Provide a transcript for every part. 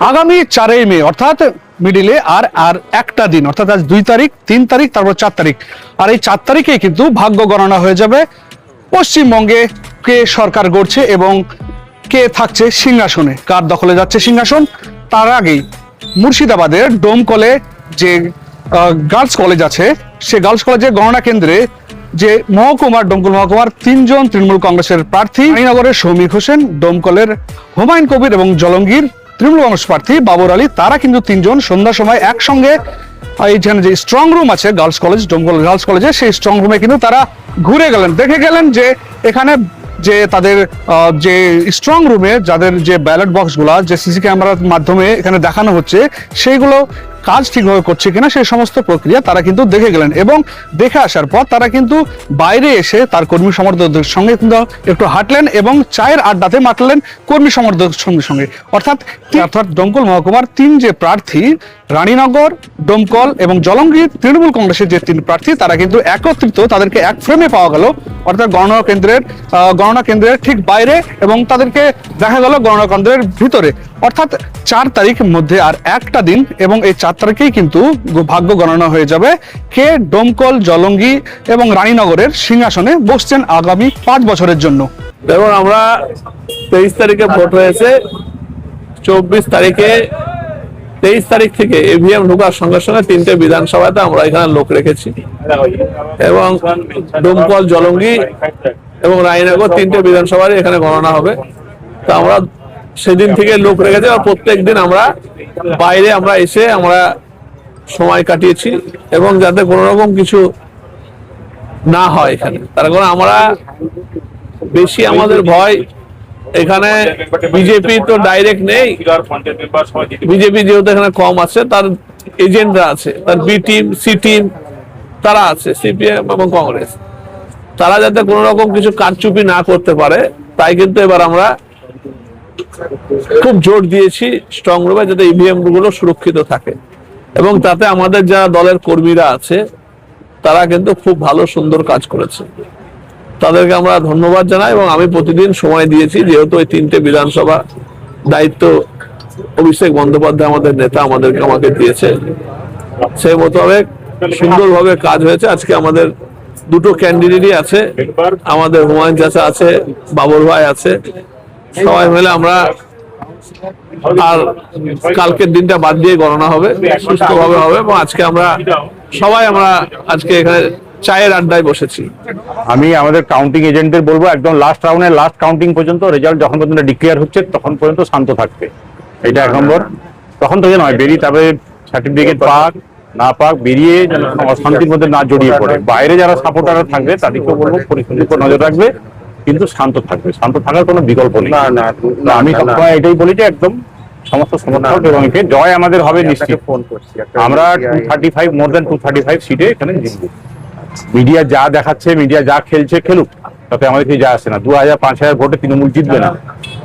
আগামী 4ই মে অর্থাৎ মিডিলে আর আর একটা দিন, অর্থাৎ আজ 2 তারিখ, 3 তারিখ, তারপর 4 তারিখ। আর এই 4 তারিখে কিন্তু ভাগ্য গণনা হয়ে যাবে পশ্চিমবঙ্গে কে সরকার গড়ছে এবং কে থাকছে সিংহাসনে, কার দখলে যাচ্ছে সিংহাসন। তার আগেই মুর্শিদাবাদের ডোমকলে যে গার্লস কলেজ আছে, সে গার্লস কলেজের গণনা কেন্দ্রে যে মহকুমার, ডোমকল মহকুমার 3 জন তৃণমূল কংগ্রেসের প্রার্থী, রানীনগরের সৌমিক হোসেন, ডোমকলের হুমায়ুন কবির এবং জলঙ্গির তৃণমূল কংগ্রেস প্রার্থী বাবর আলী, তারা কিন্তু 3 জন সন্ধ্যার সময় একসঙ্গে এইখানে যে স্ট্রং রুম আছে গার্লস কলেজ, ডোমকল গার্লস কলেজে, সেই স্ট্রং রুমে কিন্তু তারা ঘুরে গেলেন, দেখে গেলেন যে এখানে যে তাদের যে স্ট্রং রুমে যাদের যে ব্যালট বক্সগুলো যে সিসি ক্যামেরার মাধ্যমে এখানে দেখানো হচ্ছে, সেইগুলো কাজ ঠিকভাবে করছে কিনা সেই সমস্ত প্রক্রিয়া তারা কিন্তু দেখে গেলেন। এবং দেখে আসার পর তারা কিন্তু বাইরে এসে তার কর্মী সমর্থকদের সঙ্গে কিন্তু একটু হাঁটলেন এবং চায়ের আড্ডাতে মাতলেন কর্মী সমর্থকদের সঙ্গে। অর্থাৎ ডোমকল মহকুমার 3 যে প্রার্থী, রানীনগর, ডোমকল এবং জলঙ্গির তৃণমূল কংগ্রেসের যে 3 প্রার্থী, তারা কিন্তু একত্রিত, তাদেরকে এক ফ্রেমে পাওয়া গেল, অর্থাৎ গণনা কেন্দ্রের ঠিক বাইরে, এবং তাদেরকে দেখা গেল গণনা কেন্দ্রের ভিতরে। অর্থাৎ 4 তারিখ মধ্যে আর একটা দিন, এবং এই 4 তারিখেই কিন্তু ভাগ্য গণনা হয়ে যাবে কে ডোমকল, জলঙ্গি এবং রানীনগরের সিংহাসনে বসছেন আগামী 5 বছরের জন্য। দেখুন, আমরা 23 তারিখে ভোট হয়েছে, 24 তারিখে 23 তারিখ থেকে ইভিএম ঢোকার সঙ্গে সঙ্গে 3টে বিধানসভাতে আমরা এখানে লোক রেখেছি, এবং ডোমকল, জলঙ্গি এবং রানীনগর 3টে বিধানসভায় এখানে গণনা হবে। তো আমরা সেদিন থেকে লোক রেখেছি, আর প্রত্যেক দিন আমরা বাইরে আমরা এসে আমরা সময় কাটিয়েছি, এবং যাতে কোনো রকম কিছু না হয় এখানে, তার কারণ আমরা বেশি আমাদের ভয় এখানে বিজেপি তো ডাইরেক্ট নেই, বিজেপি যেহেতু এখানে কম আছে, তার এজেন্টরা আছে, তার বি টিম, সি টিম তারা আছে, সিপিএম এবং কংগ্রেস, তারা যাতে কোনো রকম কিছু কারচুপি না করতে পারে, তাই কিন্তু এবার আমরা খুব জোর দিয়েছি স্ট্রং রুমে, যাতে ইভিএম গুলো সুরক্ষিত থাকে। এবং তাতে আমাদের যারা দলের কর্মীরা আছে তারা কিন্তু খুব ভালো সুন্দর কাজ করেছে, তাদেরকে আমরা ধন্যবাদ জানাই। এবং আমি প্রতিদিন সময় দিয়েছি, যেহেতু এই 3টে বিধানসভা দায়িত্ব অভিষেক বন্দ্যোপাধ্যায় আমাদের নেতা আমাকে দিয়েছে, সেই মোতাবেক সুন্দরভাবে কাজ হয়েছে। আজকে আমাদের 2টো ক্যান্ডিডেটই আছে, আমাদের হুমায়ুন চাচা আছে, বাবর ভাই আছে, সবাই মিলে আমরা, আর কালকের দিনটা বাদ দিয়ে গণনা হবে, সুস্থভাবে হবে। এবং আজকে আমরা আজকে এখানে চায়ের আড্ডায় বসেছি। আমি আমাদের কাউন্টিং এজেন্টদের বলবো, একদম লাস্ট রাউন্ডে লাস্ট কাউন্টিং পর্যন্ত, রেজাল্ট যখন পর্যন্ত ডিক্লেয়ার হচ্ছে তখন পর্যন্ত শান্ত থাকবে, এটা 1 নম্বর। তখন থেকে নয়, বেরিয়ে তবে সার্টিফিকেট পাক না পাক, বেরিয়ে যেন কোনো অশান্তির মধ্যে না জড়িয়ে পড়ে। বাইরে যারা সাপোর্টাররা থাকবে তাদেরকেও বলবো পরিস্থিতির উপর নজর রাখবে, কিন্তু শান্ত থাকবে, শান্ত থাকার কোনো বিকল্প নেই। আমি সবসময় এটাই বলি যে একদম সমস্ত সমর্থক এবং জয় আমাদের হবে নিশ্চিত। আমরা 235, মোর দ্যান 235 সিটে এখানে জিতবো। মিডিয়া যা দেখাচ্ছে, মিডিয়া যা খেলছে খেলুক, তাতে আমাদের কিছু যায় আসে না। 2000-5000 ভোটে তৃণমূল জিতবে না।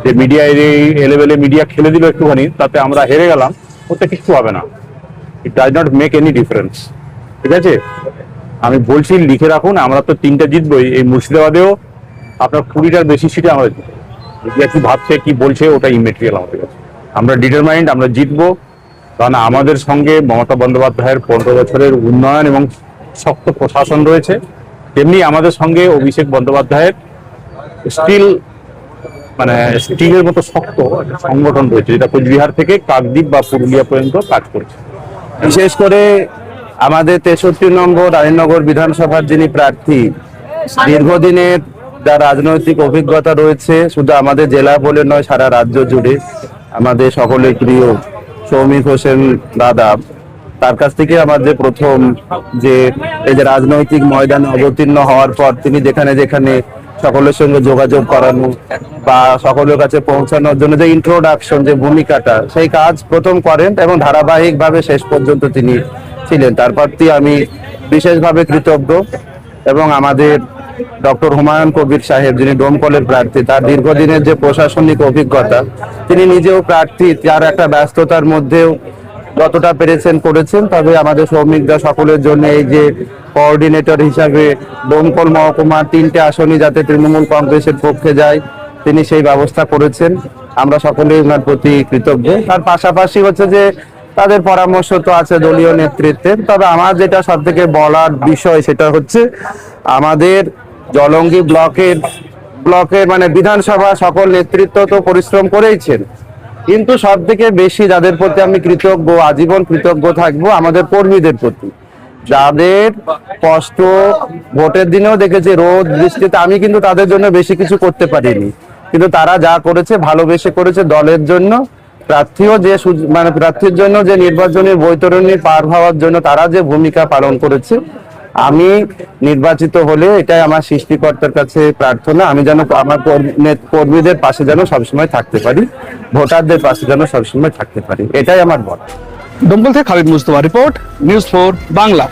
যে মিডিয়া এই লেভেলে মিডিয়া খেলে দিল একটুখানি, তাতে আমরা হেরে গেলাম, ওতে কিছু হবে না। It does not make any difference, ঠিক আছে? আমি বলছি, লিখে রাখুন, আমরা তো 3টে জিতবই। এই মুর্শিদাবাদেও আপনার 20টার বেশি সিটে আমরা জিতবো। মিডিয়া কি ভাবছে, কি বলছে, ওটা ইমেটেরিয়াল আমাদের কাছে। আমরা ডিটারমাইন্ড, আমরা জিতবো, কারণ আমাদের সঙ্গে মমতা বন্দ্যোপাধ্যায়ের 15 বছরের উন্নয়ন এবং শক্ত প্রশাসন রয়েছে, তেমনি আমাদের সঙ্গে অভিষেক বন্দ্যোপাধ্যায়ের স্টিলের মতো শক্ত সংগঠন রয়েছে, যেটা কোচবিহার থেকে কাকদ্বীপ বা পুরুলিয়া পর্যন্ত কাজ করছে। বিশেষ করে আমাদের 63 নম্বর রানীনগর বিধানসভার যিনি প্রার্থী, দীর্ঘদিনের যা রাজনৈতিক অভিজ্ঞতা রয়েছে, শুধু আমাদের জেলা বলে নয়, সারা রাজ্য জুড়ে, আমাদের সকলের প্রিয় সৌমিক হোসেন দাদা, তার কাছ থেকে আমাদের প্রথম যে এই যে রাজনৈতিক ময়দানে অবতীর্ণ হওয়ার পর তিনি যেখানে যেখানে সকলের সঙ্গে যোগাযোগ করানো বা সকলের কাছে পৌঁছানোর জন্য যে ইন্ট্রোডাকশন, যে ভূমিকাটা, সেই কাজ প্রথম করেন এবং ধারাবাহিকভাবে শেষ পর্যন্ত তিনি ছিলেন। তার প্রতি আমি বিশেষভাবে কৃতজ্ঞ। এবং আমাদের ডক্টর হুমায়ুন কবির সাহেব, যিনি ডোমকলের প্রার্থী, তার দীর্ঘদিনের যে প্রশাসনিক অভিজ্ঞতা, তিনি নিজেও প্রার্থী, তার একটা ব্যস্ততার মধ্যেও যতটা পেরেছেন করেছেন। তবে আমাদের শ্রমিকরা সকলের জন্য এই যে কোঅর্ডিনেটর হিসাবে ডোমকল মহকুমার 3টে আসনই যাতে তৃণমূল কংগ্রেসের পক্ষে যায়, তিনি সেই ব্যবস্থা করেছেন, আমরা সকলেই ওনার প্রতি কৃতজ্ঞ। তার পাশাপাশি হচ্ছে যে তাদের পরামর্শ তো আছে দলীয় নেতৃত্বের, তবে আমার যেটা সব থেকে বলার বিষয় সেটা হচ্ছে আমাদের জলঙ্গি ব্লকের মানে বিধানসভা সকল নেতৃত্ব তো পরিশ্রম করেইছেন, কিন্তু সব থেকে বেশি যাদের প্রতি আমি কৃতজ্ঞ, আজীবন কৃতজ্ঞ থাকবো আমাদের কর্মীদের প্রতি, যাদের কষ্ট ভোটের দিনেও দেখেছি, রোদ বৃষ্টিতে আমি কিন্তু তাদের জন্য বেশি কিছু করতে পারিনি, কিন্তু তারা যা করেছে ভালোবেসে করেছে দলের জন্য। প্রার্থীও যে মানে প্রার্থীর জন্য যে নির্বাচনী বৈতরণী পার হওয়ার জন্য তারা যে ভূমিকা পালন করেছে, আমি নির্বাচিত হলে এটাই আমার সৃষ্টিকর্তার কাছে প্রার্থনা, আমি যেন আমার কর্মীদের পাশে যেন সবসময় থাকতে পারি, ভোটারদের পাশে যেন সবসময় থাকতে পারি, এটাই আমার বলা। দমকল থেকে খালিদ মুস্তফা রিপোর্ট, নিউজ 4 বাংলা।